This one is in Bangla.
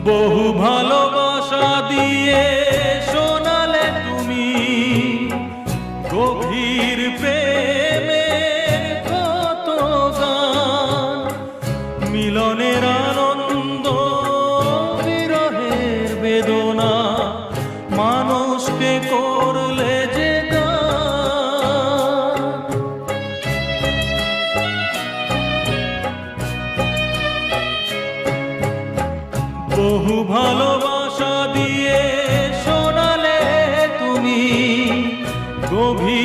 বহু ভালোবাসা দিয়ে শোনালে তুমি গভীর প্রেমের কত গান, মিলনের আনন্দ বিরহের বেদনা, মানুষকে করলে যে গান। বহু ভালোবাসা দিয়ে শোনালে তুমি গভীর